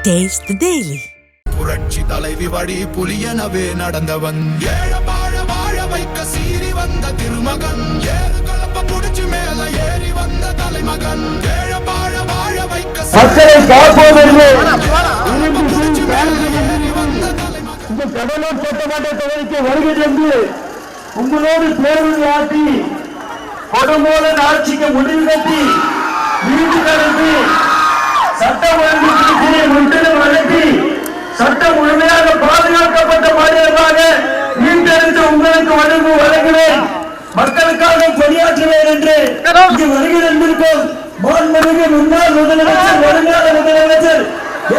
Taste the Daily. புரட்சி தலைவி வழி புலியனவே நடந்தவன் ஏழ வாழ வாழ வைக்க சீறி வந்த திருமகன் ஏறு கலப்ப புடிச்சு மேல ஏறி வந்த தலைமகன் ஏழ வாழ வாழ வைக்க மக்களை காப்போவென்று இந்த கடலூர் சட்டமன்ற தொகுதிக்கு வருகை தந்து உங்களோடு பேருந்து ஆட்டி கொடுங்கோலன் ஆட்சிக்கு முடிவு கட்டி வீடு நடத்தி சட்டம் ஒழுங்கு பிரச்சனையை முற்றிலும் நடத்தி சட்டம் முழுமையாக பாதுகாக்கப்பட்ட மாநிலமாக மீட்டெடுத்து உங்களுக்கு வழங்குவேன், மக்களுக்காக பணியாற்றுவேன் என்று இங்கு வருகை தந்திருக்கும் மாண்புமிகு முன்னாள் முதலமைச்சர், வருங்கால முதலமைச்சர்,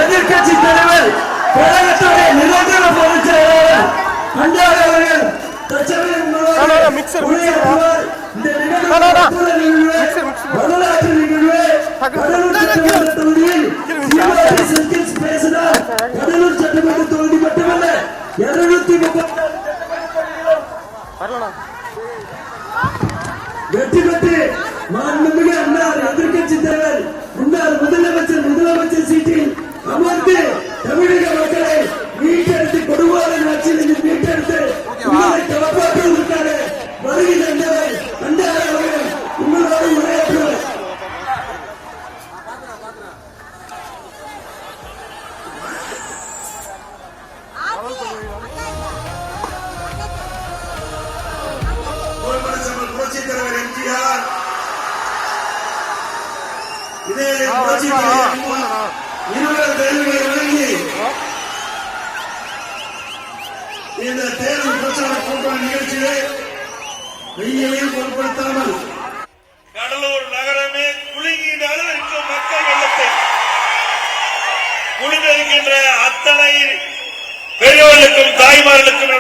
எதிர்கட்சி தலைவர், கழகத்துடைய நிரந்தர பொதுச் செயலாளர் அன்றாட அவர்கள் வரலாற்று நிகழ்வு கடலூர் சட்டமன்ற தொகுதி மட்டுமல்ல 230 வெற்றி பெற்று மாண்புமிகு அன்னார் எதிர்கட்சி தலைவர் முன்னாள் முதலமைச்சர் சீட்டில் அமர்ந்து தமிழக மக்களை மீட்டெடுத்து கொடுங்கோலன் ஆட்சியில் மீட்டெடுத்து உங்களை காப்பாற்றுவதற்காக வருகை தந்தவர் அன்னார் அவர்கள் உங்களோடு உரையாற்றுவார். புரட்சித் தலைவர் எம்ஜிஆர் இதே புரட்சித் தலைவர் 20 தேர்தல்களை வழங்கி இந்த தேர்தல் பிரச்சார கூட்டம் நிகழ்ச்சியை வெயிலையும் பொருட்படுத்தாமல் கடலூர் நகரமே குலுங்கின்ற அளவிற்கு மக்கள் வெள்ளத்தை குளிர்கின்ற அத்தனை பெரியவர்களுக்கும் தாய்மார்களுக்கும்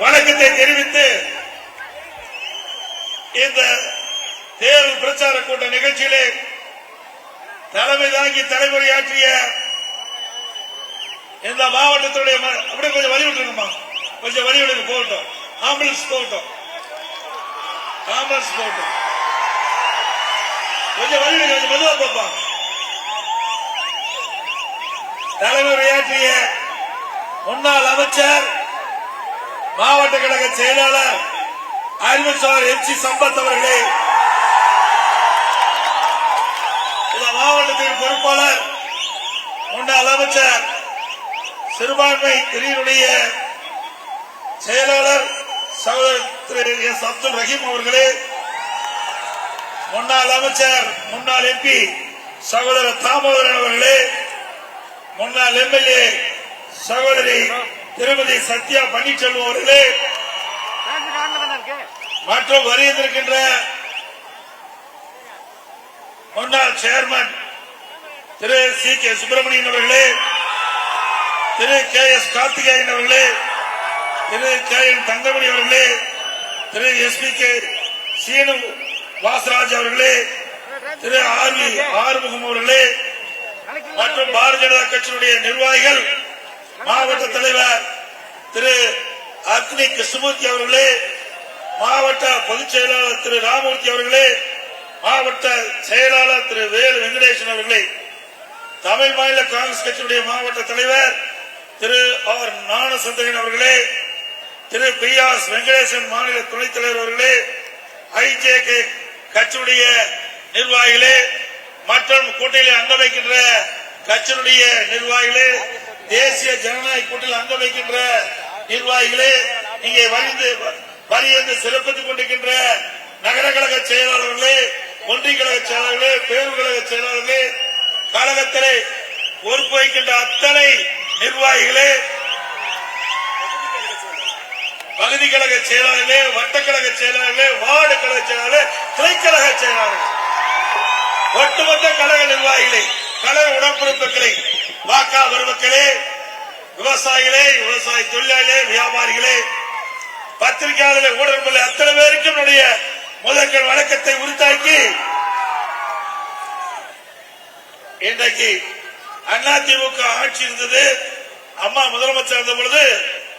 வணக்கத்தை தெரிவித்து இந்த தேர்தல் பிரச்சார கூட்ட நிகழ்ச்சியிலே தலைமை தாங்கி தலைமுறையாற்றிய இந்த மாவட்டத்துடைய அப்படியே கொஞ்சம் வழி விட்டுருங்கம்மா, கொஞ்சம் வழி விடுங்க, போகட்டும், ஆம்புலன்ஸ் போகட்டும், கொஞ்சம் வழி விடுங்க, கொஞ்சம் மெதுவா பார்ப்பாங்க. தலைமுறையாற்றிய முன்னாள் அமைச்சர், மாவட்ட கழக செயலாளர் அறிவுசார் எம்.சி. சம்பத் அவர்களே, இந்த மாவட்டத்தின் பொறுப்பாளர் முன்னாள் அமைச்சர் சிறுபான்மை பிரிவினுடைய செயலாளர் சகோதரர் திரு எஸ். அப்துல் ரஹீம் அவர்களே, முன்னாள் அமைச்சர் முன்னாள் எம்பி சகோதரர் தாமோதரன் அவர்களே, முன்னாள் எம்எல்ஏ சகோதரி திருமதி சத்யா பன்னீர்செல்வம் அவர்களே, மற்றும் வருகின்ற முன்னாள் சேர்மன் திரு சி. கே. சுப்பிரமணியன் அவர்களே, திரு கே. எஸ். கார்த்திகேயன் அவர்களே, திரு கே. என். தங்கமணி அவர்களே, திரு எஸ். பி. கே. சீனு வாசராஜ் அவர்களே, திரு ஆர். வி. ஆறுமுகம் அவர்களே, மற்றும் பாரதிய ஜனதா கட்சியினுடைய நிர்வாகிகள், மாவட்ட தலைவர் திரு அக்னி கிருஷ்ணமூர்த்தி அவர்களே, மாவட்ட பொதுச் செயலாளர் திரு ராமமூர்த்தி அவர்களே, மாவட்ட செயலாளர் திரு வேலு வெங்கடேசன் அவர்களே, தமிழ் மாநில காங்கிரஸ் கட்சியுடைய மாவட்ட தலைவர் திரு ஆர். ஞானசந்தகன் அவர்களே, திரு பி. ஆர். வெங்கடேசன் மாநில துணைத் தலைவர் அவர்களே, ஐஜேகே கட்சியுடைய நிர்வாகிகளே, மற்றும் கூட்டணியில் அங்க வைக்கின்ற கட்சியினுடைய நிர்வாகிகளே, தேசிய ஜனநாயக கூட்டணியில் அங்க வைக்கின்ற நிர்வாகிகளே, இங்கே வரிந்து சிறப்பித்துக் கொண்டிருக்கின்ற நகர கழக செயலாளர்களே, ஒன்றிய கழக செயலாளர்களே, பேரூர் கழக செயலாளர்களே, கழகத்திலே பொறுப்பு வைக்கின்ற அத்தனை நிர்வாகிகளே, பகுதி கழக செயலாளர்களே, வட்டக்கழக செயலாளர்களே, வார்டு கழக செயலாளர்களே, கிளைக்கழக செயலாளர்கள், ஒட்டுமொத்த கழக நிர்வாகிகளே, கழக உடன்பிறப்புகளே, வாக்கா வருவர்களே, விவசாயிகளே, விவசாய தொழிலாளர்களே, வியாபாரிகளே, பத்திரிகையாளர்களே, ஊடகங்களே, அத்தனை பேருக்கும் என்னுடைய முதற்கண் வணக்கத்தை உரித்தாக்கி, இன்றைக்கு அதிமுக ஆட்சி இருந்தது, அம்மா முதலமைச்சர் இருந்த பொழுது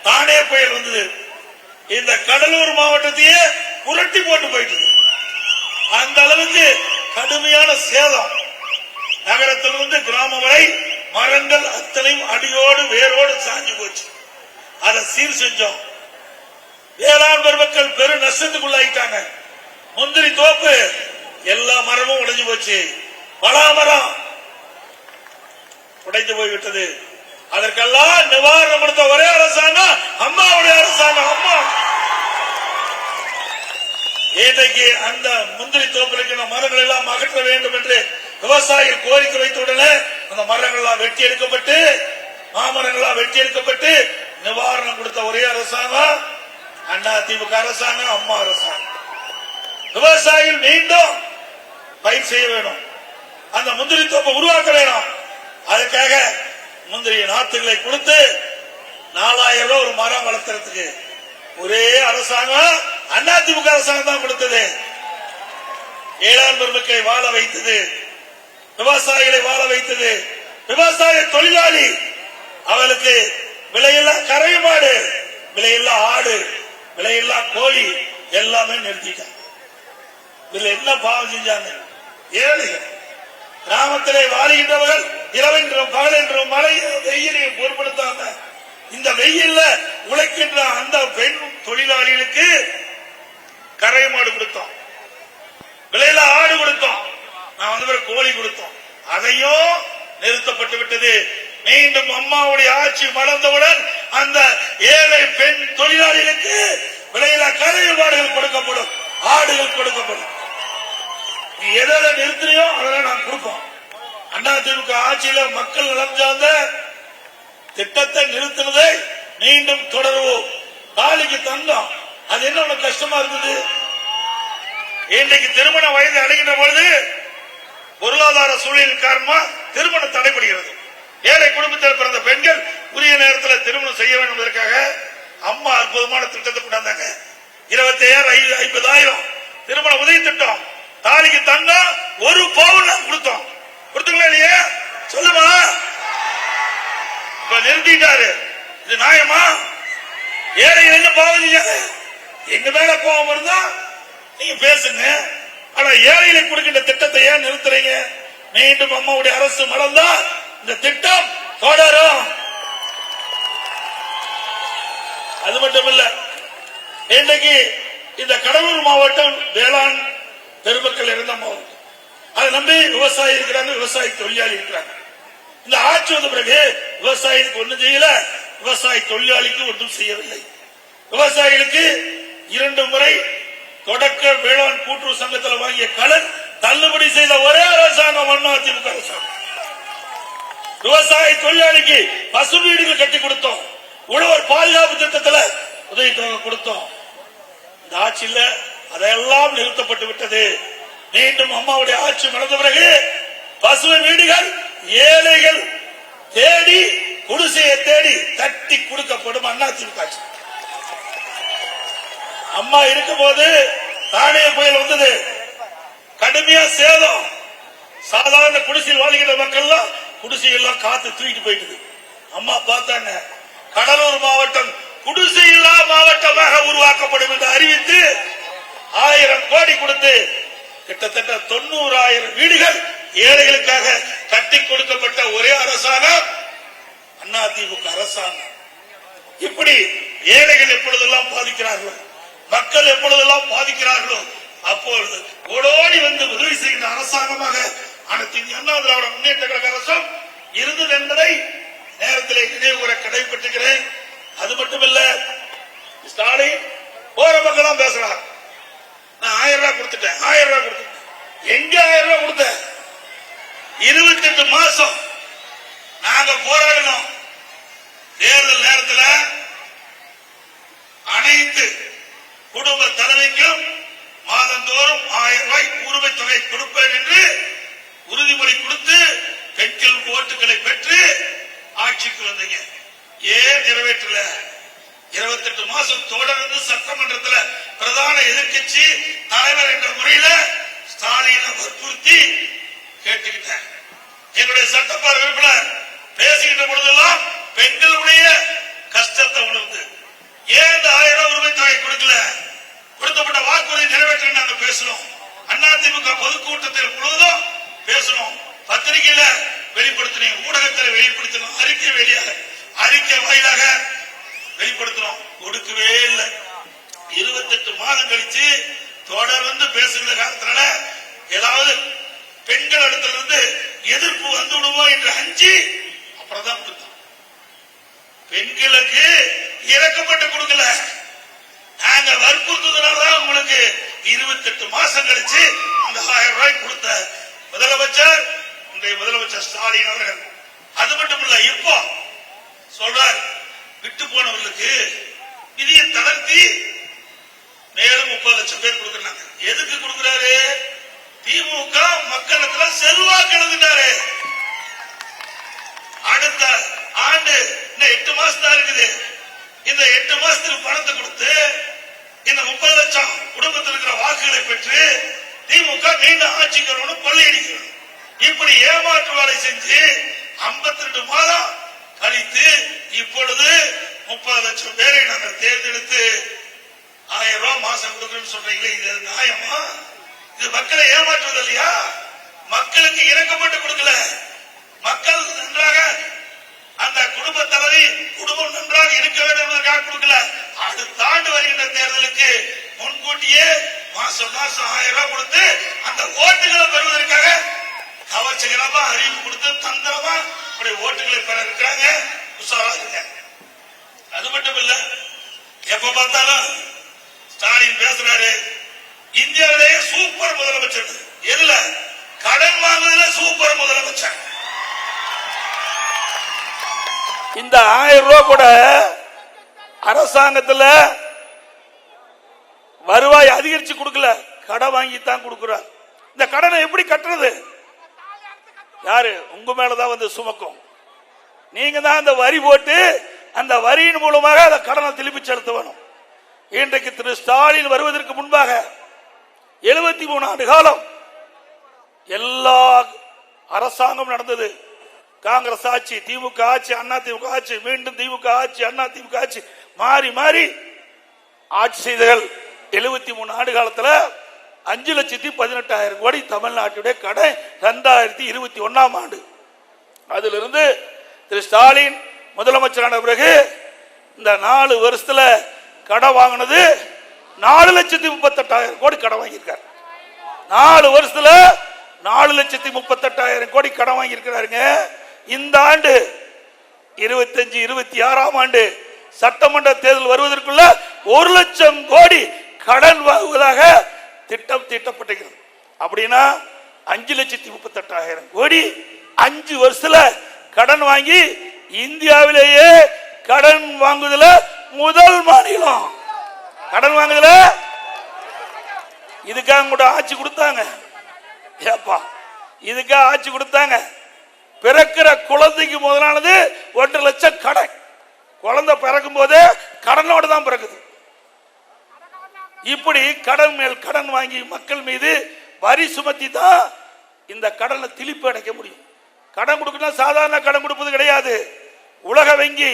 தானே புயல் வந்தது, இந்த கடலூர் மாவட்டத்தையே புரட்டி போட்டு போயிட்டு அந்த அளவுக்கு கடுமையான சேதம். நகரத்திலிருந்து கிராமம் வரை மரங்கள் அத்தனையும் அடியோடு வேரோடு சாஞ்சு போச்சு. அதை சீர் செஞ்சோம். வேளாண் பெருமக்கள் பெரும் நஷ்டத்துக்குள்ளாயிட்டாங்க. முந்திரி தோப்பு எல்லா மரமும் உடைஞ்சு போச்சு. பலாமரம் உடைந்து போய்விட்டது. அதற்கெல்லாம் நிவாரணம் கொடுத்த ஒரே அரசாங்கம் அம்மாவுடைய அரசாங்கம். அம்மா இன்றைக்கு அந்த முந்திரி தோப்பில் இருக்கிற மரங்கள் எல்லாம் அகற்ற வேண்டும் என்று விவசாயிகள் கோரிக்கை வைத்தவுடனே அந்த மரங்கள் எல்லாம் வெட்டி எடுக்கப்பட்டு, மாமரங்கள் எல்லாம் வெட்டி எடுக்கப்பட்டு நிவாரணம் கொடுத்த ஒரே அரசாங்கம் அதிமுக அரசாங்கம், அம்மா அரசாங்கம். விவசாயிகள் மீண்டும் பயிர் செய்ய வேணும், அந்த முந்திரி தோப்பை உருவாக்க வேணும். அதுக்காக முந்திரி நாத்துகளை கொடுத்து 4000 ரூபாய் ஒரு மரம் வளர்த்துறதுக்கு ஒரே அரசாங்கம் அதிமுக அரசாங்கம் தான் கொடுத்தது. வேளாண் பெருமக்களை வாழ வைத்தது, விவசாயிகளை வாழ வைத்தது. விவசாய தொழிலாளி அவளுக்கு விலையில்லா கரைமாடு, விலையில்லா ஆடு, விலையில்லா கோழி எல்லாமே நிறுத்திட்டாங்க. இதுல என்ன பாவம் செஞ்சாங்க? ஏழைகள் கிராமத்திலே வாழுகின்றவர்கள் இரவென்றும் பகலென்றும் மழையும் வெயிலையும் பொருட்படுத்தாம இந்த வெயில்ல உழைக்கின்ற அந்த பெண் தொழிலாளிகளுக்கு கரை மாடு கொடுத்தோம், விலையில ஆடு கொடுத்தோம், நான் கோழி கொடுத்தோம். அதையும் நிறுத்தப்பட்டு விட்டது. மீண்டும் அம்மாவுடைய ஆட்சி மலர்ந்தவுடன் அந்த ஏழை பெண் தொழிலாளிகளுக்கு விலையில கரை மாடுகள் கொடுக்கப்படும், ஆடுகள் கொடுக்கப்படும். நீ எதை நிறுத்தினையோ அதெல்லாம் நான் கொடுப்போம். அதிமுக ஆட்சியில மக்கள் நலம் சார்ந்த திட்டத்தை நிறுத்தினதை மீண்டும் தொடருவோம். தாலிக்கு தந்தம் அது என்ன உனக்கு கஷ்டமா இருந்தது? இன்றைக்கு திருமண வயது அடைகின்ற பொழுது பொருளாதார சூழலின் காரணமா திருமணம் தடைபடுகிறது. ஏழை குடும்பத்தில் பிறந்த பெண்கள் உரிய நேரத்தில் திருமணம் செய்ய வேண்டும் என்பதற்காக அம்மா அற்புதமான திட்டத்தை கொண்டாந்தாங்க. 25,000 50,000 திருமண உதவி திட்டம். தாலிக்கு தங்கம் 1 பவுன் கொடுத்தோம். கொடுத்தீங்களா இல்லையா? சொல்லுமா. இப்ப நிறுத்திட்டாரு. இது நியாயமா? ஏழைகள் என்ன பாவம் செஞ்சாங்க? எங்க மேல கோபம் இருந்தா நீங்க பேசுங்க. ஆனா ஏழைகளுக்கு கொடுக்கின்ற திட்டத்தை ஏன் நிறுத்துறீங்க? மீண்டும் அம்மாவுடைய அரசு மலர்ந்தா இந்த திட்டம் தொடரும். அது மட்டும் இல்ல, இன்றைக்கு இந்த கடலூர் மாவட்டம் வேளாண் பெருமக்கள் இருந்த மாவட்டம். அதை நம்பி விவசாயி இருக்கிறாங்க, விவசாய தொழிலாளி இருக்கிறாங்க. இந்த ஆட்சி வந்த பிறகு விவசாயிக்கு ஒன்றும் செய்யல, விவசாய தொழிலாளிக்கு ஒன்றும் செய்யவில்லை. விவசாயிகளுக்கு 2 முறை தொடக்க வேளாண் கூட்டுறவு சங்கத்தில் வாங்கிய கடன் தள்ளுபடி செய்த ஒரே அரசாங்கம் அதிமுக அரசாங்கம். விவசாய தொழிலாளிக்கு பசு வீடுகள் கட்டி கொடுத்தோம், உழவர் பாதுகாப்பு திட்டத்தில் உதவி தொகை கொடுத்தோம். இந்த ஆட்சியில் அதெல்லாம் நிறுத்தப்பட்டு விட்டது. மீண்டும் அம்மாவுடைய ஆட்சி நடந்த பிறகு பசுமை வீடுகள் ஏழைகள் தேடி குடிசையை தேடி தட்டி கொடுக்கப்படும். அதிமுக ஆட்சி அம்மா இருக்கும் போது தானே புயல் வந்தது, கடுமையா சேதம். சாதாரண குடிசையில் வாழ்கின்ற மக்கள் எல்லாம் குடிசையெல்லாம் காத்து தூக்கிட்டு போயிட்டு அம்மா பார்த்தாங்க. கடலூர் மாவட்டம் குடிசையில்லா மாவட்டமாக உருவாக்கப்படும் என்று அறிவித்து 1000 கோடி கொடுத்து கிட்டத்தட்ட 90,000 வீடுகள் ஏழைகளுக்காக கட்டி கொடுக்கப்பட்ட ஒரே அரசாங்கம் அதிமுக அரசாங்கம். இப்படி ஏழைகள் எப்பொழுதெல்லாம் பாதிக்கிறார்களோ, மக்கள் எப்பொழுதெல்லாம் பாதிக்கிறார்களோ அப்பொழுது ஓடோடி வந்து உதவி செய்கின்ற அரசாங்கமாக அனைத்து இந்திய அண்ணா திராவிட முன்னேற்ற கழக அரசும் இருந்தது என்பதை நேரத்தில் நினைவு கூற கடைபிடிக்கிறேன். அது மட்டுமல்ல, ஸ்டாலின் போற பக்கம் பேசுறார். நான் 1000 ரூபாய் கொடுத்துட்டேன், 1000 ரூபாய் கொடுத்துட்டேன். எங்க 1000 ரூபாய் கொடுத்த? 28 மாசம் நாங்க போராடணும். தேர்தல் நேரத்தில் அனைத்து குடும்ப தலைமைக்கும் மாதந்தோறும் 1000 ரூபாய் உரிமை தொகை கொடுப்பேன் என்று உறுதிமொழி கொடுத்து பெண்கள் ஓட்டுகளை பெற்று ஆட்சிக்கு வந்தீங்க. ஏன் நிறைவேற்றல? 28 மாசம் தொடர்ந்து சட்டமன்றத்தில் பிரதான எதிர்க்கட்சி தலைவர் என்ற முறையில் ஸ்டாலினை வற்புறுத்தி கேட்டுக்கிட்டேன். எங்களுடைய சட்டப்பேரவை உறுப்பினர் பேசுகின்ற பொழுதெல்லாம் பெண்களுடைய கஷ்டத்தை உணர்ந்து ஏன் இந்த 1000 ரூபாய் உரிமை தொகை கொடுக்கல? கொடுக்கப்பட்ட வாக்குறுதி நிறைவேற்ற நாங்கள் பேசணும். அதிமுக பொதுக்கூட்டத்தில் முழுவதும் பேசணும். பத்திரிகையில வெளிப்படுத்தினோம், ஊடகத்தில் வெளிப்படுத்தினோம், அறிக்கை வாயிலாக வெளிப்படுத்தினோம். கொடுக்கவே இல்லை. 28 மாதம் கழிச்சு தொடர்ந்து பேசுகிற காலத்தினால ஏதாவது பெண்கள் இடத்துல இருந்து எதிர்ப்பு வந்து விடுவோம் என்று அஞ்சி அப்புறம் தான் கொடுத்தோம். பெண்களுக்கு இறக்கப்பட்டு கொடுக்கல, நாங்க வற்புறுத்துறதுனாலதான் உங்களுக்கு 28 மாசம் கழிச்சு அந்த 1000 ரூபாய் கொடுத்த முதலமைச்சர் இன்றைய முதலமைச்சர் ஸ்டாலின் அவர்கள். அது மட்டும் இல்ல, இப்போ சொல்றார் விட்டு போனவர்களுக்கு நிதியை தளர்த்தி மேலும் 30 லட்சம் பேர் கொடுக்கிறாங்க. எதுக்கு கொடுக்கிறாரு? திமுக மக்களுக்கு செல்வாக்கு எழுதினாரு. அடுத்த ஆண்டு இந்த 8 மாசம் தான் இருக்குது. இந்த 8 மாசத்துக்கு பணத்தை கொடுத்து இந்த 30 லட்சம் குடும்பத்தில் இருக்கிற வாக்குகளை பெற்று திமுக மீண்டும் ஆட்சிக்கு வரணும், கொள்ளையடிக்கணும். இப்படி ஏமாற்று வேலை செஞ்சு 52 மாதம் கழித்து இப்பொழுது 30 லட்சம் பேரை நாங்கள் தேர்ந்தெடுத்து 1000 ரூபாய் மாசம் கொடுக்கணும்னு சொல்றீங்களே, இது நியாயமா? இது மக்களை ஏமாற்றுவது இல்லையா? மக்களுக்கு இறக்கப்பட்டு கொடுக்கல, மக்கள் நன்றாக அந்த குடும்ப தலைவி குடும்பம் நன்றாக இருக்க வேண்டும் என்பதற்காக கொடுக்கல. அடுத்த ஆண்டு வருகின்ற தேர்தலுக்கு முன்கூட்டியே மாசம் 1000 ரூபாய் கொடுத்து அந்த ஓட்டுகளை பெறுவதற்காக கவர்ச்சிகரமா அறிவிப்பு கொடுத்து தந்திரமா ஓட்டுகளை பெற இருக்கிறாங்க. உஷாராங்க. அது மட்டும் இல்ல, எப்ப பார்த்தாலும் ஸ்டாலின் பேசுறாரு இந்தியாவிலேயே சூப்பர் முதலமைச்சர். எதுல? கடன் வாங்குவதில் சூப்பர் முதலமைச்சர். இந்த 1000 ரூபாய் கூட அரசாங்கத்தில் வருவாய் அதிகரிச்சு கொடுக்கல, கடன் வாங்கித்தான் கொடுக்கிறார். இந்த கடனை எப்படி கட்டுறது? யாரு? உங்க மேலதான் வந்து சுமக்கும். நீங்க தான் அந்த வரி போட்டு அந்த வரியின் மூலமாக அந்த கடனை திருப்பி செலுத்த வேணும். இன்றைக்கு திரு ஸ்டாலின் வருவதற்கு முன்பாக 73 ஆண்டு காலம் எல்லா அரசாங்கம் நடந்தது. காங்கிரஸ் ஆட்சி, திமுக ஆட்சி, அண்ணா திமுக ஆட்சி, மீண்டும் திமுக ஆட்சி, அண்ணா திமுக ஆட்சி, மாறி மாறி ஆட்சி செய்தகள். 73 ஆண்டு காலத்தில் 5,18,000 கோடி தமிழ்நாட்டுடைய கடன் 2021ஆம் ஆண்டு. அதிலிருந்து திரு ஸ்டாலின் முதலமைச்சரான பிறகு இந்த 4 வருஷத்துல கடன் வாங்கினது 4,38,000 கோடி கடன் வாங்கியிருக்காரு. 4 வருஷத்துல 4,38,000 கோடி கடன் வாங்கியிருக்கிறாருங்க. இந்த ஆண்டு 25-26ஆம் ஆண்டு சட்டமன்ற தேர்தல் வருவதற்குள்ள 1 லட்சம் கோடி கடன் வாங்குவதாக திட்டம் தீட்டப்பட்டிருக்கிறது. அப்படின்னா 5,38,000 கோடி 5 வருஷத்துல கடன் வாங்கி இந்தியாவிலேயே கடன் வாங்குதல முதல் மாநிலம். கடன் வாங்குதல இதுக்காக கூட ஆட்சி கொடுத்தாங்க. ஏப்பா, இதுக்காக ஆட்சி கொடுத்தாங்க. பிறக்கிற குழந்தைக்கு முதலானது 1 லட்சம் கடன். குழந்தை பிறக்கும் போது கடனோடு தான் பிறக்குது. இப்படி கடன் மேல் கடன் வாங்கி மக்கள் மீது வரி சுமத்தி தான் இந்த கடனை திருப்பி அடைக்க முடியும். கடன் கொடுக்கணும் சாதாரண கடன் கொடுப்பது கிடையாது. உலக வங்கி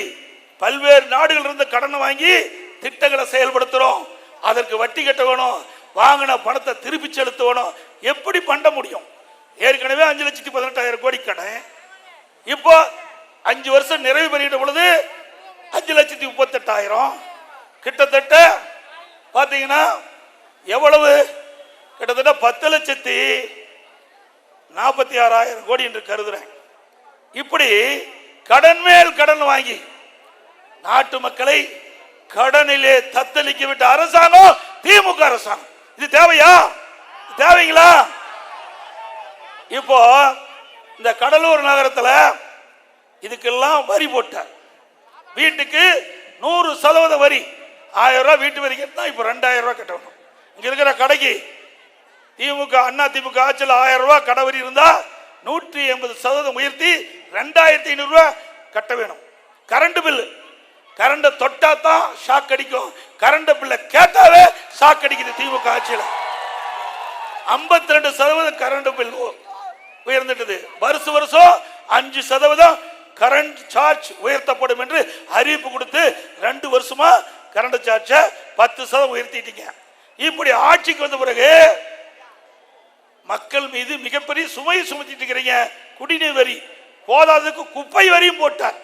பல்வேறு நாடுகள் இருந்து கடனை வாங்கி திட்டங்களை செயல்படுத்துறோம். அதற்கு வட்டி கட்ட வேணும், வாங்கின பணத்தை திருப்பி செலுத்த வேணும். எப்படி பண்ண முடியும்? ஏற்கனவே 5,18,000 கோடி கடன். இப்போ 5 வருஷம் நிறைவு பெறுகின்ற பொழுது 5,38,000 கிட்டத்தட்ட பாத்தீங்கன்னா எவ்வளவு? கிட்டத்தட்ட 10,46,000 கோடி என்று கருதுறேன். இப்படி கடன் மேல் கடன் வாங்கி நாட்டு மக்களை கடனிலே தத்தளிக்க விட்ட அரசாங்கம் திமுக அரசாங்கம். இது தேவையா? தேவைங்களா? இப்போ இந்த கடலூர் நகரத்தில் இதுக்கெல்லாம் வரி போட்டார். வீட்டுக்கு 100% வரி. 1000 ரூபாய் வீட்டு வரி கட்டினா இப்போ 2000 ரூபாய் கட்டணும். இங்க இருக்கிற கடைக்கு திமுக அண்ணா திமுக ஆட்சியில் 1000 ரூபாய் கடை வரி இருந்தா 180% உயர்த்தி 2,500 ரூபாய் கட்ட வேணும். கரண்ட் பில், கரண்ட தொட்டா தான் ஷாக் அடிக்கும். கரண்ட் பில்ல கேட்டாவே ஷாக் அடிக்குது. திமுக ஆட்சியில் 52% கரண்ட் பில் உயர்ந்துட்டது. வருஷம் 5% கரண்ட் சார்ஜ் உயர்த்தப்படும் என்று அறிவிப்பு கொடுத்து 2 வருஷமா கரண்ட் சார்ஜ் 10% உயர்த்திட்டீங்க. இப்படி ஆட்சிக்கு வந்த பிறகு மக்கள் மீது மிகப்பெரிய சுமையை சுமத்திட்டு இருக்கிறீங்க. குடிநீர் வரி போதாததுக்கு குப்பை வரியும் போட்டார்.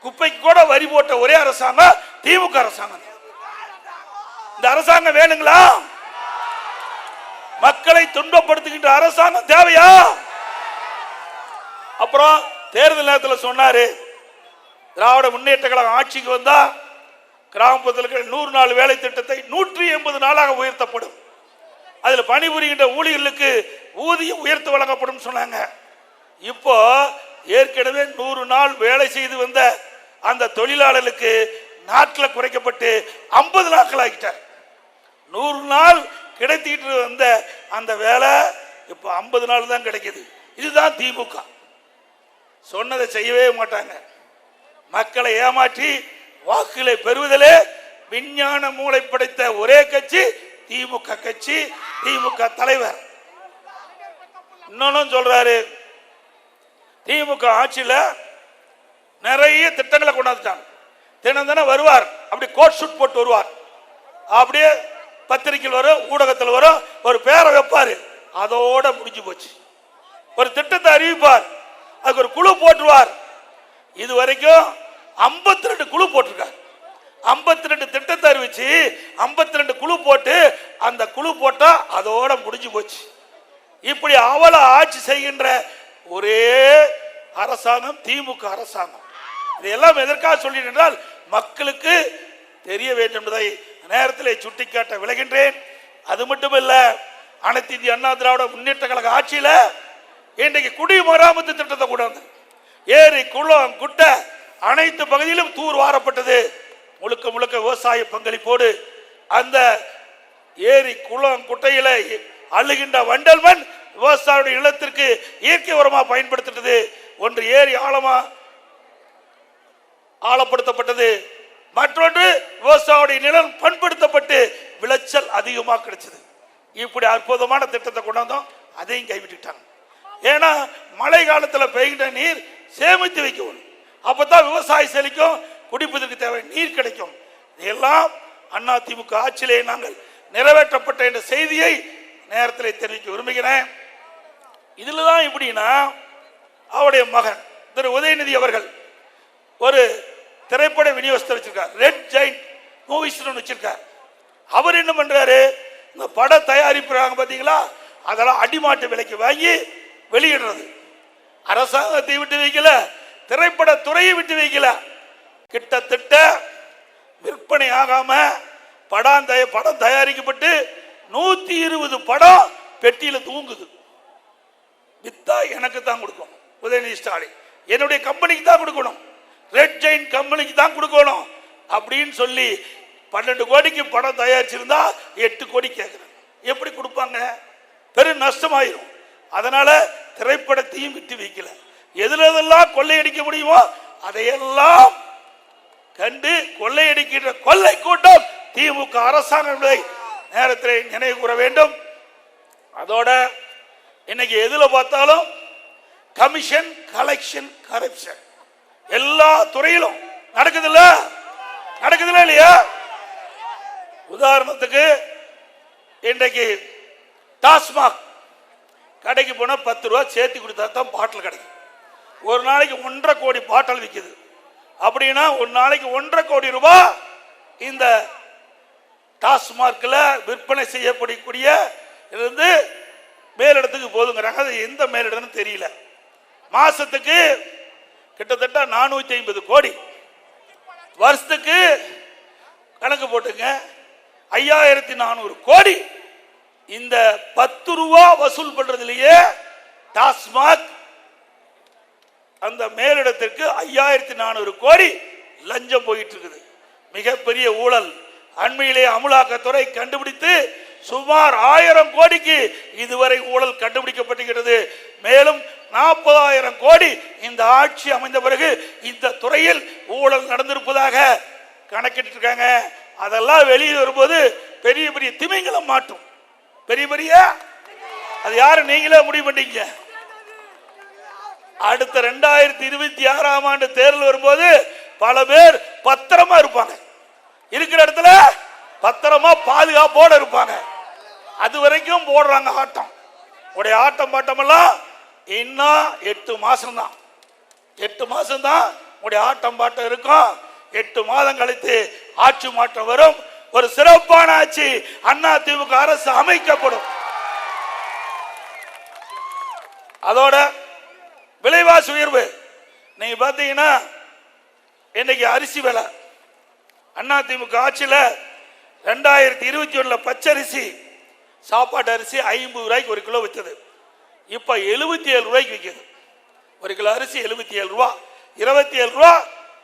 குப்பைக்கு கூட வரி போட்ட ஒரே அரசாங்கம் திமுக அரசாங்கம். இந்த அரசாங்கம் வேணுங்களா? மக்களை துன்பப்படுத்துகின்ற அரசாங்கம் தேவையா? அப்புறம் தேர்தல் நேரத்தில் சொன்னாரு, திராவிட முன்னேற்ற கழகம் ஆட்சிக்கு வந்தா கிராமப்புறத்தில் 100 நாள் வேலை திட்டத்தை 180 நாளாக உயர்த்தப்படும், அதில் பணிபுரிகின்ற ஊழியர்களுக்கு ஊதியம் உயர்த்து வழங்கப்படும் சொன்னாங்க. இப்போ ஏற்கனவே 100 நாள் வேலை செய்து வந்த அந்த தொழிலாளர்களுக்கு நாட்கள் குறைக்கப்பட்டு 50 நாட்கள் ஆகிட்டார். 100 நாள் கிடைத்திட்டு வந்த அந்த வேலை இப்ப 50 நாள் தான் கிடைக்குது. இதுதான் திமுக. சொன்னதை செய்யவே மாட்டாங்க. மக்களை ஏமாற்றி வாக்குகளை பெறுவதிலே விஞ்ஞான மூளை படைத்த ஒரே கட்சி திமுக கட்சி, திமுக தலைவர். இன்னொன்னு சொல்றாரு, திமுக ஆட்சியில் நிறைய திட்டங்களை கொண்டாந்துட்டாங்க. தினம் வருவார், அப்படி கோட் ஷூட் போட்டு வருவார், அப்படியே பத்திரிகையில் வரும், ஊடகத்தில் வரும், ஒரு பேரை வைப்பாரு, அதோட முடிஞ்சு போச்சு. ஒரு திட்டத்தை அறிவிப்பார், அதுக்கு ஒரு குழு போட்டுருவார். இது வரைக்கும் 52 குழு போட்டிருக்காரு. 52 திட்டத்தை அறிவிச்சு 52 குழு போட்டு அந்த குழு போட்டா அதோட முடிஞ்சு போச்சு. இப்படி அவல ஆட்சி செய்கின்ற ஒரே அரசாங்கம் திமுக அரசாங்கம். இதையெல்லாம் எதற்காக சொல்கிறேன் என்றால், மக்களுக்கு தெரிய வேண்டும் என்பதை நேரத்தில் சுட்டிக்காட்ட விளைகின்றேன். அது மட்டுமல்ல, அனைத்து இந்திய அண்ணா திராவிட முன்னேற்ற கழக ஆட்சியில் இன்றைக்கு குடிமராமத்து திட்டத்தை கொண்டாந்து ஏரி குளம் குட்டை அனைத்து பகுதியிலும் தூர் வாரப்பட்டது. முழுக்க முழுக்க விவசாய பங்களிப்போடு அந்த ஏரி குளம் குட்டையில அள்ளுகின்ற வண்டல் மண் விவசாயியுடைய நிலத்திற்கு இயற்கை உரமாக பயன்படுத்திட்டது. ஒன்று ஏரி ஆழப்படுத்தப்பட்டது, மற்றொன்று விவசாயியுடைய நிலம் பண்படுத்தப்பட்டு விளைச்சல் அதிகமாக கிடைச்சது. இப்படி அற்புதமான திட்டத்தை கொண்டாந்தோம், அதையும் கைவிட்டுட்டாங்க. ஏன்னா மழை காலத்தில் பெய்கின்ற நீர் சேமித்து வைக்கணும், அப்பதான் விவசாய செழிக்கும், குடிப்பதற்கு தேவை நீர் கிடைக்கும். இதெல்லாம் அண்ணா திமுக ஆட்சியிலே நாங்கள் நிறைவேற்றப்பட்ட என்ற செய்தியை நேரத்தில் தெரிவிக்க விரும்புகிறேன். இதுல தான் எப்படின்னா, அவருடைய மகன் திரு உதயநிதி அவர்கள் ஒரு திரைப்பட விநியோகத்தை வச்சிருக்கார், ரெட் ஜெயிண்ட் மூவிஸ் வச்சிருக்கார். அவர் என்ன பண்றாரு, இந்த பட தயாரிப்புறாங்க பாத்தீங்களா, அதெல்லாம் அடிமாட்டு விலைக்கு வாங்கி வெளியிடுறது. அரசாங்கத்தை விட்டு வைக்கல, திரைப்பட துறையை விட்டு வைக்கல. கிட்டத்தட்ட விற்பனை ஆகாம படம் தயாரிக்கப்பட்டு 120 படம் பெட்டியில தூங்குது. வித்தா எனக்கு தான் கொடுக்கணும், உதயநிதி ஸ்டாலின் என்னுடைய கம்பெனிக்கு தான் கொடுக்கணும், ரெட் ஜெயிண்ட் கம்பெனிக்கு தான் கொடுக்கணும் அப்படின்னு சொல்லி 12 கோடிக்கு படம் தயாரிச்சிருந்தா 8 கோடி கேட்குறாங்க. எப்படி கொடுப்பாங்க? பெரும் நஷ்டமாயிரும். அதனால திரைப்படத்தையும் விட்டு வைக்கல. எதுலெல்லாம் கொள்ளையடிக்க முடியுமோ அதையெல்லாம் கண்டு கொள்ளையடிக்கின்ற கொள்ளை கூட்டம் திமுக அரசாங்கம் என்பதை நேரத்தில் நினைவு கூற வேண்டும். அதோட இன்னைக்கு எதுல பார்த்தாலும் கமிஷன், கலெக்ஷன், கரப்ஷன் எல்லா துறையிலும் நடக்குதுல்ல இல்லையா? உதாரணத்துக்கு இன்றைக்கு டாஸ்மாக் கடைக்கு போனா 10 ரூபா சேர்த்து கொடுத்தா தான் பாட்டில் கிடைக்கும். ஒரு நாளைக்கு 1.5 கோடி பாட்டில் விற்குது. அப்படின்னா ஒரு நாளைக்கு 1.5 கோடி ரூபாய் இந்த டாஸ்மார்க்ல விற்பனை செய்யப்படக்கூடிய இருந்து மேலிடத்துக்கு போதுங்கிறாங்க. அது எந்த மேலிடம்னு தெரியல. மாசத்துக்கு கிட்டத்தட்ட 450 கோடி, வருஷத்துக்கு கணக்கு போட்டுங்க 5400 கோடி. இந்த 10 ரூபா வசூல் பண்றதுலயே டாஸ்மாக் அந்த மேலிடத்திற்கு 5400 கோடி லஞ்சம் போயிட்டு இருக்குது. மிகப்பெரிய ஊழல். அண்மையிலே அமலாக்கத்துறை கண்டுபிடித்து சுமார் 1000 கோடிக்கு இதுவரை ஊழல் கண்டுபிடிக்கப்பட்டிருக்கிறது. மேலும் 40,000 கோடி இந்த ஆட்சி அமைந்த பிறகு இந்த துறையில் ஊழல் நடந்திருப்பதாக கணக்கிட்டு இருக்காங்க. அதெல்லாம் வெளியே வரும்போது பெரிய பெரிய திமிங்கலம் மாட்டும். பெரிய அது யாரு நீங்களே முடிவு பண்ணீங்க. அடுத்த 2026ஆம் ஆண்டு தேர்தல் வரும்போது பல பேர் பத்திரமா இருப்பாங்க, இருக்கிற இடத்துல பத்திரமா பாதுகாப்போட இருப்பாங்க. அது வரைக்கும் போடுறாங்க ஆட்டம். உடைய ஆட்டம் பாட்டம் எல்லாம் இன்னும் 8 மாசம் தான். 8 மாசம் தான் உங்களுடைய ஆட்டம் பாட்டம் இருக்கும். 8 மாதம் கழித்து ஆட்சி மாற்றம் வரும். ஒரு சிறப்பான ஆட்சி அதிமுக அரசு அமைக்கப்படும். அதோட விலைவாசி உயர்வு நீங்க பாத்தீங்கன்னா இன்னைக்கு அரிசி விலை அதிமுக ஆட்சியில 2021 பச்சரிசி சாப்பாட்டு அரிசி 50 ரூபாய்க்கு ஒரு கிலோ விற்றது. இப்ப 77 ரூபாய்க்கு விற்குது. ஒரு கிலோ அரிசி 77 ரூபா, 27 ரூபா.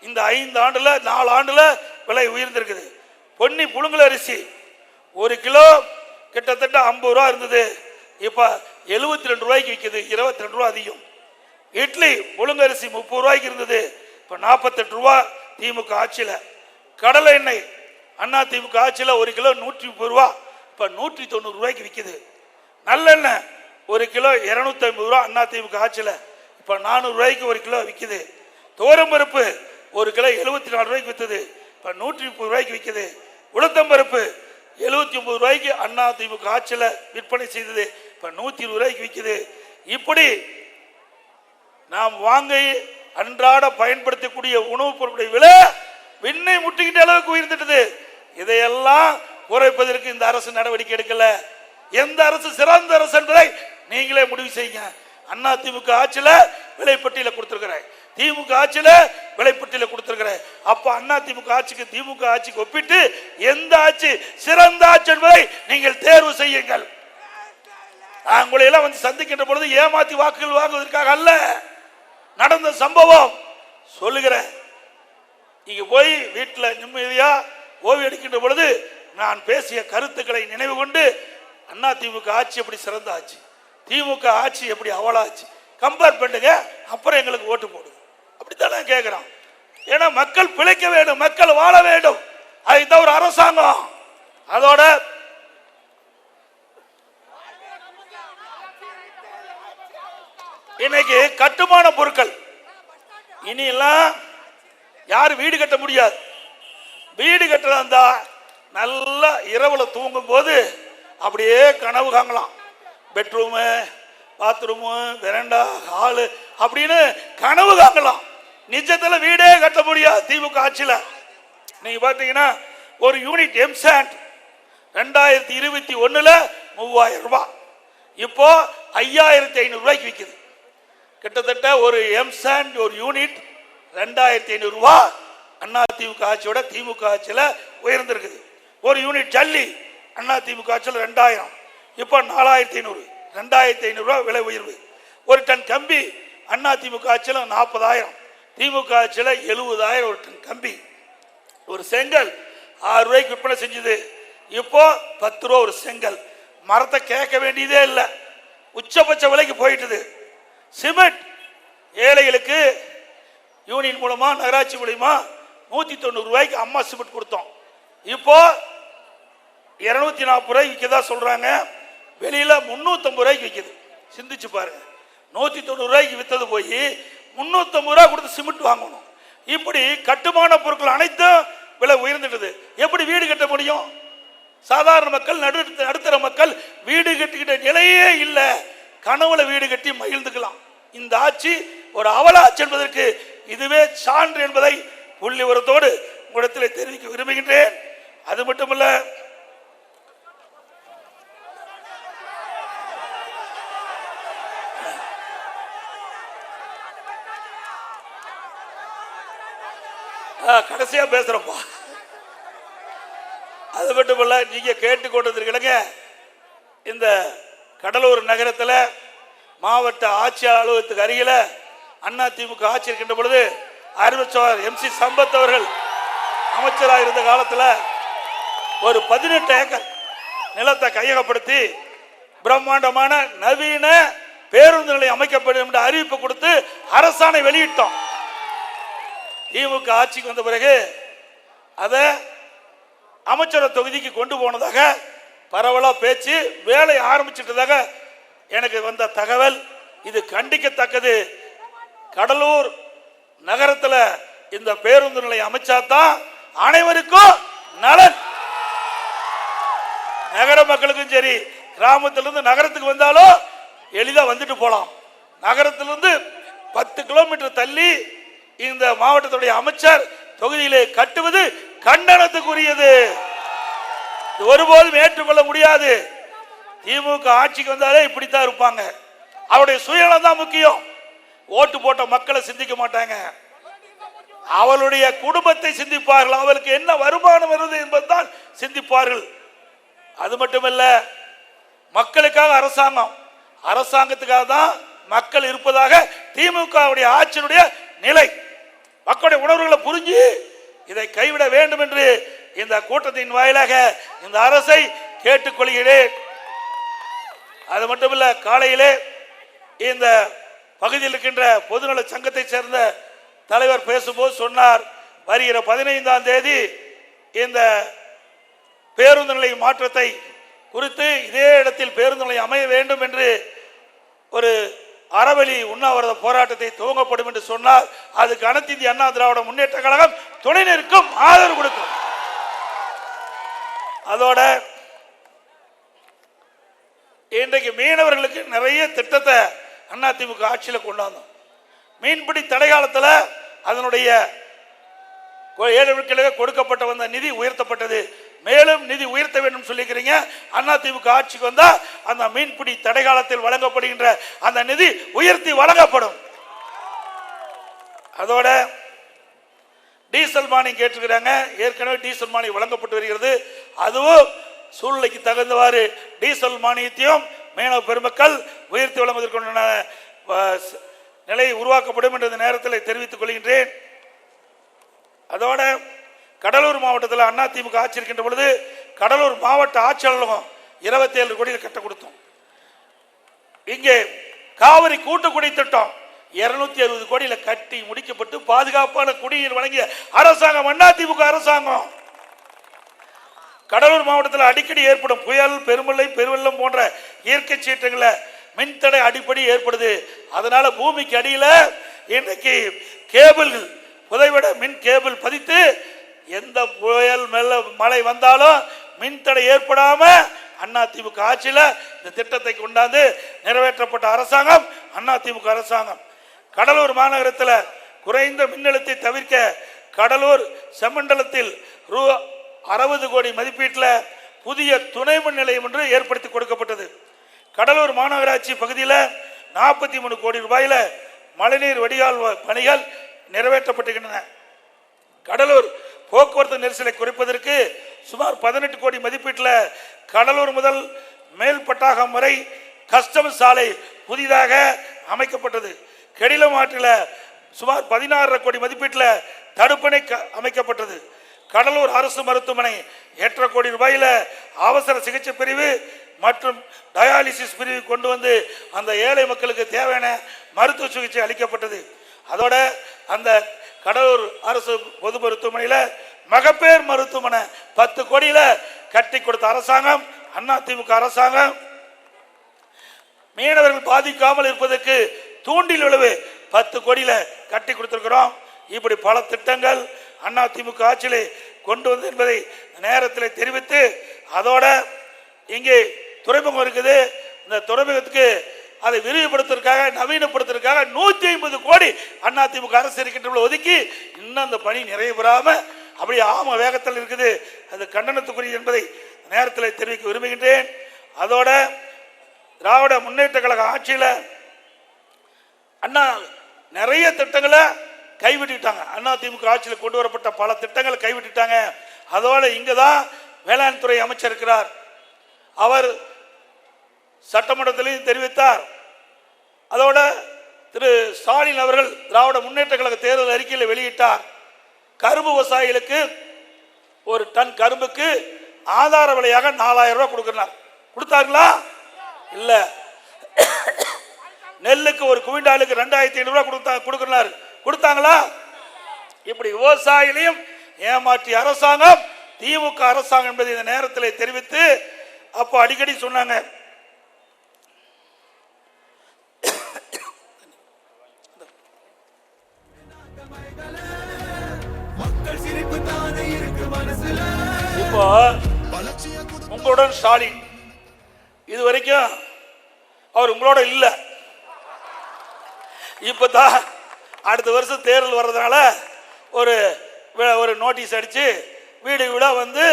இந்த 5 ஆண்டுல 4 ஆண்டுல விலை உயர்ந்திருக்குது. பொன்னி புழுங்கல் அரிசி ஒரு கிலோ கிட்டத்தட்ட 50 ரூபா இருந்தது, இப்ப 72 ரூபாய்க்கு விற்குது, 22 ரூபா அதிகம். இட்லி புழுங்கரிசி 30 ரூபாய்க்கு இருந்தது, இப்ப 48 ரூபா திமுக ஆட்சியில. கடலை எண்ணெய் அதிமுக ஆட்சியில ஒரு கிலோ 130 ரூபா, இப்ப 190 ரூபாய்க்கு விற்குது. நல்லெண்ணெய் ஒரு கிலோ 250 ரூபா அதிமுக ஆட்சியில, இப்ப 400 ரூபாய்க்கு ஒரு கிலோ விற்குது. துவரம்பருப்பு ஒரு கிலோ 74 ரூபாய்க்கு விற்றது, இப்ப 130 ரூபாய்க்கு விற்குது. உளுத்தம்பருப்பு 79 ரூபாய்க்கு அதிமுக ஆட்சியில விற்பனை செய்தது, இப்ப 120 ரூபாய்க்கு விற்குது. இப்படி நாம் வாங்கி அன்றாட பயன்படுத்தக்கூடிய உணவுப் பொருட்களுடைய விலை விண்ணை முட்டிக்கிட்ட அளவுக்கு உயர்ந்துட்டது. இதையெல்லாம் குறைப்பதற்கு இந்த அரசு நடவடிக்கை எடுக்கல. எந்த அரசு சிறந்த அரசு என்பதை நீங்களே முடிவு செய்யுங்க. அதிமுக ஆட்சியில விலைப்பட்டியல கொடுத்திருக்கிறேன், திமுக ஆட்சியில விலைப்பட்டியல கொடுத்திருக்கிறேன். அப்ப அதிமுக ஆட்சிக்கு திமுக ஆட்சிக்கு ஒப்பிட்டு எந்த ஆட்சி சிறந்த ஆட்சி என்பதை நீங்கள் தேர்வு செய்யுங்கள். உங்களை எல்லாம் வந்து சந்திக்கின்ற பொழுது ஏமாத்தி வாக்குகள் வாங்குவதற்காக அல்ல, நடந்த சம்பவம் சொல்லுகிறேன். இங்க போய் வீட்டில் நிம்மதியா ஓய்வு எடுக்கின்ற பொழுது நான் பேசிய கருத்துக்களை நினைவு கொண்டு அதிமுக ஆட்சி எப்படி சிறந்த ஆட்சி, திமுக ஆட்சி எப்படி அவலாட்சி கம்பேர் பண்ணுங்க, அப்புறம் எங்களுக்கு ஓட்டு போடுங்க. அப்படித்தானே கேட்கிறோம். ஏன்னா மக்கள் பிழைக்க வேண்டும், மக்கள் வாழ வேண்டும், அதுதான் ஒரு அரசாங்கம். அதோட இன்னைக்கு கட்டுமான பொருட்கள் இனி எல்லாம் யாரும் வீடு கட்ட முடியாது. வீடு கட்டலாம் இருந்தா நல்லா இரவுல தூங்கும் போது அப்படியே கனவு காங்கலாம். பெட்ரூமு, பாத்ரூமு, வெரண்டா, ஹாலு அப்படின்னு கனவு காங்கலாம். நிஜத்துல வீடே கட்ட முடியாது திமுக ஆட்சியில. நீங்க பாத்தீங்கன்னா ஒரு யூனிட் எம்சாண்ட் 2021 3000 ரூபாய், இப்போ 5500 ரூபாய்க்கு விற்குது. கிட்டத்தட்ட ஒரு எம்சாண்ட் ஒரு யூனிட் 2500 ரூபாய் அதிமுக ஆட்சியோட திமுக ஆட்சியில உயர்ந்திருக்குது. ஒரு யூனிட் ஜல்லி அதிமுக ஆட்சியில் 2000, இப்போ 4500, 2500 ரூபாய் விலை உயர்வு. ஒரு டன் கம்பி அதிமுக ஆட்சியில் 40,000, திமுக ஆட்சியில் 70,000 ஒரு டன் கம்பி. ஒரு செங்கல் 6 ரூபாய்க்கு விற்பனை செஞ்சது, இப்போ 10 ரூபா ஒரு செங்கல். மரத்தை கேட்க வேண்டியதே இல்லை, உச்சபட்ச விலைக்கு போயிட்டுது. சிமெண்ட் ஏழைகளுக்கு யூனியன் மூலமா நகராட்சி மூலமா 190 ரூபாய்க்கு அம்மா சிமெண்ட் கொடுத்தோம், இப்போ 240 ரூபாய்க்கு விற்கதா சொல்றாங்க. வெளியில 350 ரூபாய்க்கு விற்குது. சிந்திச்சு பாருங்க, 190 ரூபாய்க்கு வித்தது போய் 350 ரூபாய் கொடுத்து சிமெண்ட் வாங்கணும். இப்படி கட்டுமான பொருட்கள் அனைத்தும் விலை உயர்ந்துட்டது. எப்படி வீடு கட்ட முடியும்? சாதாரண மக்கள், நடுத்தர மக்கள் வீடு கட்டிக்கிட்ட நிலையே இல்லை. கனவுல வீடு கட்டி மகிழ்ந்துக்கலாம். இந்த ஆட்சி ஒரு அவலாட்சி என்பதற்கு இதுவே சான்று என்பதை புள்ளி உரத்தோடு உங்களிடத்தில் தெரிவிக்க விரும்புகின்றேன். அது மட்டுமல்ல, கடைசியா பேசுறப்பா. அது மட்டுமல்ல, நீங்க கேட்டுக்கொண்டிருக்கீங்க, இந்த கடலூர் நகரத்தில் மாவட்ட ஆட்சியர் அலுவலகத்துக்கு அருகில அதிமுக ஆட்சி இருக்கின்ற பொழுது அறிவிச்சவர் MC சம்பத் அவர்கள் அமைச்சராக இருந்த காலத்தில் ஒரு 18 ஏக்கர் நிலத்தை கையகப்படுத்தி பிரம்மாண்டமான நவீன பேருந்து நிலையம் அமைக்கப்படும் என்ற அறிவிப்பு கொடுத்து அரசாணை வெளியிட்டோம். திமுக ஆட்சிக்கு வந்த பிறகு அதை அமைச்சர் தொகுதிக்கு கொண்டு போனதாக பரவலா பேச்சு, வேலை ஆரம்பிச்சிட்டதாக எனக்கு வந்த தகவல். இது கண்டிக்கத்தக்கது. கடலூர் நகரத்தில் இந்த பேருந்து நிலையம் அமைச்சாதான் அனைவருக்கும் நலன். நகர மக்களுக்கும் சரி, கிராமத்திலிருந்து நகரத்துக்கு வந்தாலும் எளிதா வந்துட்டு போலாம். நகரத்திலிருந்து 10 கிலோமீட்டர் தள்ளி இந்த மாவட்டத்துடைய அமைச்சர் தொகுதியிலே கட்டுவது கண்டனத்துக்குரியது. ஒருபோதும் ஏற்றுக்கொள்ள முடியாது. திமுக ஆட்சிக்கு வந்தாலே இப்படித்தான் இருப்பாங்க. அவருடைய சுயநலம் தான் முக்கியம். ஓட்டு போட்ட மக்களை சிந்திக்க மாட்டாங்க. அவளுடைய குடும்பத்தை சிந்திப்பார்கள். அவளுக்கு என்ன வருமானம் வருது என்பதுதான் சிந்திப்பார்கள். அது மட்டுமல்ல, மக்களுக்காக அரசாங்கம், அரசாங்கத்துக்காக தான் மக்கள் இருப்பதாக திமுக ஆட்சியினுடைய நிலை. மக்களுடைய உணர்வுகளை புரிஞ்சு இதை கைவிட வேண்டும் என்று இந்த கூட்டத்தின் வாயிலாக இந்த அரசை கேட்டுக்கொள்கிறேன். அது மட்டுமல்ல, காலையிலே இந்த பகுதியில் இருக்கின்ற பொதுநல சங்கத்தை சேர்ந்த தலைவர் பேசும்போது சொன்னார், வருகிற 15ஆம் தேதி இந்த பேருந்து நிலைய மாற்றத்தை குறித்து இதே இடத்தில் பேருந்து நிலையம் அமைய வேண்டும் என்று ஒரு அறவழி உண்ணாவிரத போராட்டத்தை துவங்கப்படும் என்று சொன்னால் அதுக்கு அனைத்து இந்திய அண்ணா திராவிட முன்னேற்ற கழகம் துணை நிற்கும், ஆதரவு கொடுக்கும். அதோட இன்றைக்கு மீனவர்களுக்கு நிறைய திட்டத்தை அதிமுக ஆட்சியில் கொண்டாந்தோம். மீன்பிடி தடை காலத்தில் அதனுடைய 7 விழுக்காடு கொடுக்கப்பட்ட வந்த நிதி உயர்த்தப்பட்டது. மேலும் நிதி உயர்த்த வேண்டும் சொல்லிக்கிறீங்க. அதிமுக ஆட்சிக்கு வந்தா அந்த மீன்பிடி தடை காலத்தில் வழங்கப்படுகின்ற அந்த நிதி உயர்த்தி வழங்கப்படும். அதோட டீசல் மானியம் கேட்டிருக்கிறாங்க. ஏற்கனவே டீசல் மானியம் வழங்கப்பட்டு வருகிறது. அதுவும் சூழ்நிலைக்கு தகுந்தவாறு டீசல் மானியத்தையும் மீனவ பெருமக்கள் உயர்த்தி வழங்குவதற்கான நிலை உருவாக்கப்படும் என்ற நேரத்தில் தெரிவித்துக் கொள்கின்றேன். அதோட கடலூர் மாவட்டத்தில் அதிமுக ஆட்சி இருக்கின்ற பொழுது கடலூர் மாவட்ட ஆட்சியாளர்களும் 27 கோடியில் கட்ட கொடுத்தோம். இங்கே காவிரி கூட்டு குடி திட்டம் 260 கோடியில் கட்டி முடிக்கப்பட்டு பாதுகாப்பான குடிநீர் வழங்கிய அரசாங்கம் அதிமுக அரசாங்கம். கடலூர் மாவட்டத்தில் அடிக்கடி ஏற்படும் புயல், பெருமழை, பெருவெள்ளம் போன்ற இயற்கை சீற்றங்களை மின்தடை அடிப்படை ஏற்படுது. அதனால பூமிக்கு அடியில் இன்றைக்கு கேபிள் புதைவிட மின் கேபிள் பதித்து எந்த புயல் மழை வந்தாலும் மின்தடை ஏற்படாம அதிமுக ஆட்சியில் இந்த திட்டத்தை கொண்டாந்து நிறைவேற்றப்பட்ட அரசாங்கம் அதிமுக அரசாங்கம். கடலூர் மாநகரத்தில் குறைந்த மின்னழுத்தத்தை தவிர்க்க கடலூர் செம்மண்டலத்தில் ரூ.60 கோடி மதிப்பீட்டில் புதிய துணை மின் நிலையம் ஒன்று ஏற்படுத்தி கொடுக்கப்பட்டது. கடலூர் மாநகராட்சி பகுதியில் 43 கோடி ரூபாயில் மழைநீர் வடிகால் பணிகள் நிறைவேற்றப்பட்டுகின்றன. கடலூர் போக்குவரத்து நெரிசலை குறைப்பதற்கு சுமார் 18 கோடி மதிப்பீட்டில் கடலூர் முதல் மேல்பட்டாகம் வரை கஸ்டம்ஸ் சாலை புதிதாக அமைக்கப்பட்டது. கெடிலம் ஆற்றில் சுமார் 16 கோடி மதிப்பீட்டில் தடுப்பணை அமைக்கப்பட்டது. கடலூர் அரசு மருத்துவமனை 8 கோடி ரூபாயில் அவசர சிகிச்சை பிரிவு மற்றும் டயாலிசிஸ் பிரிவு கொண்டு வந்து அந்த ஏழை மக்களுக்கு தேவையான மருத்துவ சிகிச்சை அளிக்கப்பட்டது. அதோட அந்த கடலூர் அரசு பொது மருத்துவமனையில் மகப்பேர் மருத்துவமனை 10 கோடியில் கட்டி கொடுத்த அரசாங்கம் அதிமுக அரசாங்கம். மீனவர்கள் பாதிக்காமல் இருப்பதற்கு தூண்டில் விளைவு 10 கோடியில் கட்டி கொடுத்திருக்கிறோம். இப்படி பல திட்டங்கள் அதிமுக ஆட்சியிலே கொண்டு வந்து என்பதை நேரத்தில் தெரிவித்து, அதோட இங்கே துறைமுகம் இருக்குது. இந்த துறைமுகத்துக்கு அதை விரிவுபடுத்துவதற்காக நவீனப்படுத்துவதற்காக 150 கோடி அதிமுக அரசு இருக்கின்ற ஒதுக்கி இன்னும் அந்த பணி நிறைவேறாம அப்படி ஆம வேகத்தில் இருக்குது. அது கண்டனத்துக்குரிய என்பதை நேரத்தில் தெரிவிக்க விரும்புகின்றேன். அதோட திராவிட முன்னேற்ற கழக ஆட்சியில் அண்ணா நிறைய திட்டங்களை கைவிட்டுட்டாங்க. அதிமுக ஆட்சியில் கொண்டு வரப்பட்ட பல திட்டங்களை கைவிட்டுட்டாங்க. அதோட இங்கதான் வேளாண் துறை அமைச்சர் இருக்கிறார். அவர் சட்டமன்றத்திலையும் தெரிவித்தார். அதோட திரு ஸ்டாலின் அவர்கள் திராவிட முன்னேற்ற கழக தேர்தல் அறிக்கையில் வெளியிட்டார். கரும்பு விவசாயிகளுக்கு ஒரு டன் கரும்புக்கு ஆதார விலையாக 4000 ரூபாய் கொடுக்கிறார். கொடுத்தாங்களா? இல்ல. நெல்லுக்கு ஒரு குவிண்டாலுக்கு 2500 ரூபாய் கொடுக்கிறார். கொடுத்தாங்களா? இப்படி விவசாயிகளையும் ஏமாற்றிய அரசாங்கம் திமுக அரசாங்கம் என்பதை இந்த நேரத்தில் தெரிவித்து அப்போ அடிக்கடி சொன்னாங்க. இப்போ உங்களுடன் ஸ்டாலின் இது வரைக்கும் அவர் உங்களோட இல்ல. இப்பதான் அடுத்த வருஷம் தேர்தல் வர்றதுனால ஒரு நோட்டீஸ் அடிச்சு வீடு வீடா வந்து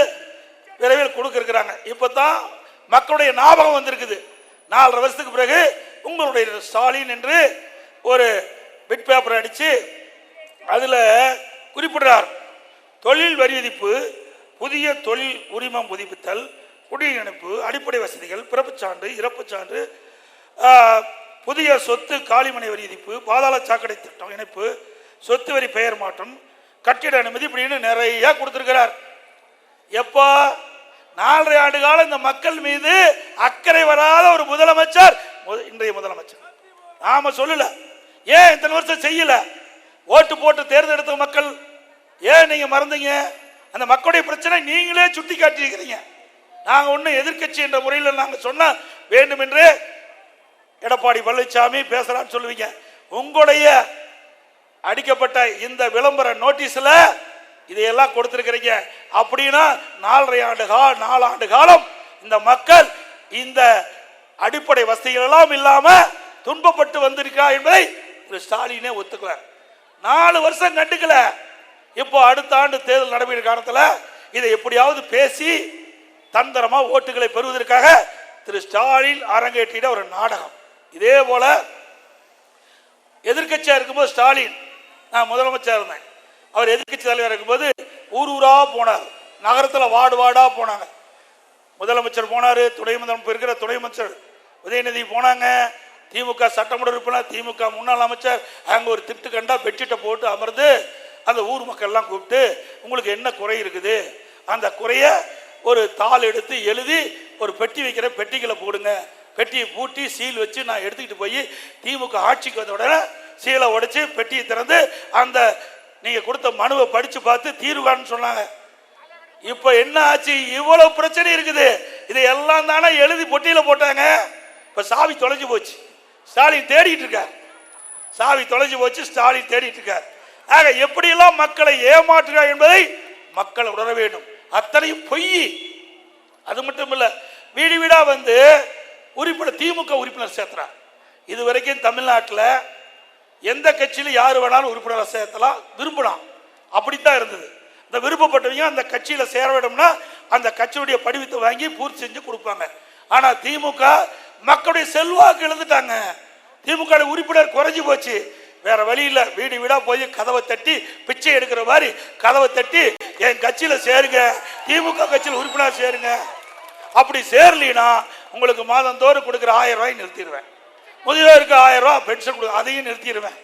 விரைவில் கொடுக்கறாங்க. இப்பதான் மக்களுடைய ஞாபகம் வந்திருக்குது. 4.5 வருஷத்துக்கு பிறகு உங்களுடைய ஸ்டாலின் என்று ஒரு பிட் பேப்பர் அடிச்சு அதுல குறிப்பிடுறார். தொழில் வரி விதிப்பு, புதிய தொழில் உரிமம் புதுப்பித்தல், குடியிணைப்பு, அடிப்படை வசதிகள், பிறப்புச் சான்று, இறப்புச் சான்று, புதிய சொத்து காலிமனை வரி விதிப்பு, பாதாள சாக்கடை திட்டம் இணைப்பு, சொத்து வரி பெயர் மாற்றம், கட்டிட அனுமதி இப்படின்னு நிறைய கொடுத்திருக்கிறார். எப்போ 4.5 ஆண்டு காலம் இந்த மக்கள் மீது அக்கறை வராத ஒரு முதலமைச்சர் இன்றைய முதலமைச்சர். நாம சொல்லல, ஏன் இத்தனை வருஷம் செய்யல? ஓட்டு போட்டு தேர்ந்தெடுத்த மக்கள் ஏன் நீங்க மறந்தீங்க? அந்த மக்களுடைய பிரச்சனை நீங்களே சுட்டி காட்டியிருக்கிறீங்க. நாங்க ஒன்னும் எதிர்கட்சி என்ற முறையில் நாங்க சொன்ன வேண்டும் என்று எடப்பாடி பழனிசாமி பேசுறான்னு சொல்லுவீங்க. உங்களுடைய அடிக்கப்பட்ட இந்த விளம்பர நோட்டீஸ்ல இதையெல்லாம் கொடுத்திருக்கிறீங்க. அப்படின்னா 4 ஆண்டு காலம் இந்த மக்கள் இந்த அடிப்படை வசதிகள் எல்லாம் இல்லாம துன்பப்பட்டு வந்திருக்கா என்பதை ஸ்டாலினே ஒத்துக்கிறார். 4 வருஷம் கண்டுக்கல. இப்போ அடுத்த ஆண்டு தேர்தல் நடைபெற காலத்துல இதை எப்படியாவது பேசி தந்திரமா ஓட்டுகளை பெறுவதற்காக திரு ஸ்டாலின் அரங்கேற்றிட ஒரு நாடகம். இதே போல எதிர்கட்சியா இருக்கும்போது ஸ்டாலின், நான் முதலமைச்சர் இருந்தேன், அவர் எதிர்கட்சி தலைவர் இருக்கும்போது ஊரா போனார், நகரத்துல வார்டா போனாங்க. முதலமைச்சர் போனாரு, துணை முதலமைச்சர் இருக்கிற துணை அமைச்சர் உதயநிதி போனாங்க, திமுக சட்டமன்ற உறுப்பினர், திமுக முன்னாள் அமைச்சர், அங்க ஒரு திட்டு கண்டா பெட்ஷீட்டை போட்டு அமர்ந்து அந்த ஊர் மக்கள் எல்லாம் கூப்பிட்டு உங்களுக்கு என்ன குறை இருக்குது, அந்த குறைய ஒரு தாள் எடுத்து எழுதி ஒரு பெட்டி வைக்கிற, பெட்டிகளை போடுங்க, பெட்டியை பூட்டி சீல் வச்சு நான் எடுத்துக்கிட்டு போய் திமுக ஆட்சிக்கு வந்த உடனே சீலை உடைச்சு பெட்டியை திறந்து அந்த நீங்க கொடுத்த மனுவை படிச்சு பார்த்து தீர்வுகான்னு சொன்னாங்க. இப்ப என்ன ஆச்சு? இவ்வளவு பிரச்சனை இருக்குது. இதையெல்லாம் தானே எழுதி பொட்டியில போட்டாங்க. இப்ப சாவி தொலைஞ்சு போச்சு, ஸ்டாலின் தேடிட்டு இருக்கார். சாவி தொலைஞ்சு போச்சு, ஸ்டாலின் தேடிட்டு இருக்கார். ஆக எப்படியெல்லாம் மக்களை ஏமாற்றுகிறார் என்பதை மக்கள் உணர வேண்டும். அத்தனையும் பொய். அது மட்டும் இல்ல, வீடு வீடா வந்து உறுப்பினர் திமுக உறுப்பினர் சேர்த்துறார். இதுவரைக்கும் தமிழ்நாட்டில் எந்த கட்சியில யாரு வேணாலும் உறுப்பினரை சேர்த்தலாம், விரும்பலாம், அப்படித்தான் இருந்தது. இந்த விருப்பப்பட்டவங்க அந்த கட்சியில சேர வேண்டும்னா அந்த கட்சியுடைய படிவத்தை வாங்கி பூர்த்தி செஞ்சு கொடுப்பாங்க. ஆனா திமுக மக்களுடைய செல்வாக்கு இழந்துட்டாங்க. திமுக உறுப்பினர் குறைஞ்சு போச்சு. வேற வழி இல்ல, வீடு வீடா போய் கதவை தட்டி பிச்சை எடுக்கிற மாதிரி கதவை தட்டி என் கட்சியில சேருங்க, திமுக கட்சியில் உறுப்பினர் சேருங்க. அப்படி சேரலினா உங்களுக்கு மாதந்தோறும் கொடுக்கிற 1000 ரூபாய் நிறுத்திடுவேன், முதியோருக்கு 1000 ரூபாய் பென்ஷன் கொடு, அதையும் நிறுத்திடுவேன்.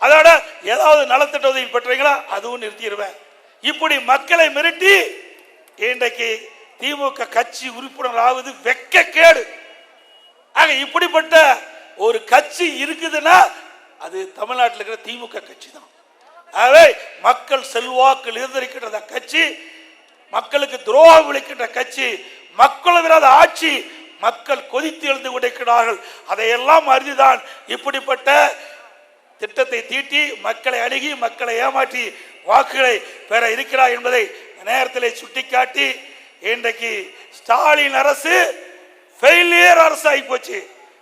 அதோட ஏதாவது நலத்திட்ட உதவி பெற்றீங்களா அதுவும் நிறுத்திடுவேன். இப்படி மக்களை மிரட்டி இன்றைக்கு திமுக கட்சி உறுப்பினர் ஆவது வெட்கக்கேடு. ஆக இப்படிப்பட்ட ஒரு கட்சி இருக்குதுன்னா அது தமிழ்நாட்டில் இருக்கிற திமுக கட்சி தான். ஆகவே மக்கள் செல்வாக்கு இருந்திருக்கின்ற கட்சி, மக்களுக்கு துரோகம் விளைக்கின்ற கட்சி, மக்கள் விரோத ஆட்சி, மக்கள் கொதித்து எழுந்து கொண்டிருக்கிறார்கள். அதையெல்லாம் அறிந்துதான் இப்படிப்பட்ட திட்டத்தை தீட்டி மக்களை அணுகி மக்களை ஏமாற்றி வாக்குகளை பெற இருக்கிறார் என்பதை நேரத்தில் சுட்டிக்காட்டி இன்றைக்கு ஸ்டாலின் அரசு ஃபெயிலியர் அரசு ஆகி போச்சு.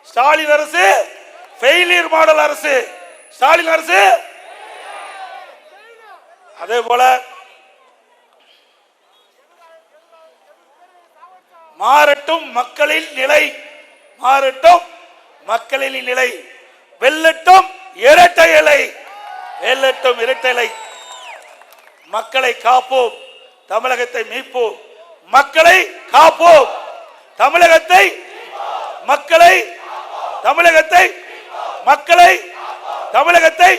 ஸ்டாலின் அரசு ஃபெயிலியர் மாடல் அரசு. ஸ்டாலின் அரசு அதே போல மாறட்டும் மக்களின் நிலை, மாறட்டும் மக்களின் நிலை, வெல்லட்டும் இரட்டை இலை, வெல்லட்டும் இரட்டை இலை. மக்களை காப்போம், தமிழகத்தை மீட்போம், மக்களை காப்போம், தமிழகத்தை மக்களை தமிழகத்தை மக்களை தமிழகத்தை.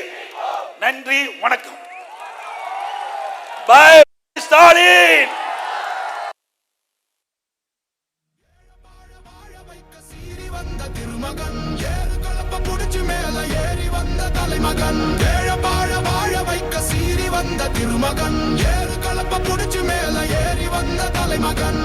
நன்றி, வணக்கம். பை ஸ்டாலின். திருமகன் ஏறு கலப்ப புடிச்சு மேல ஏறி வந்த தலைமகன், ஏழ வாழ வாழ வைக்க சீறி வந்த திருமகன், ஏறு கலப்ப புடிச்சு மேல ஏறி வந்த தலைமகன்.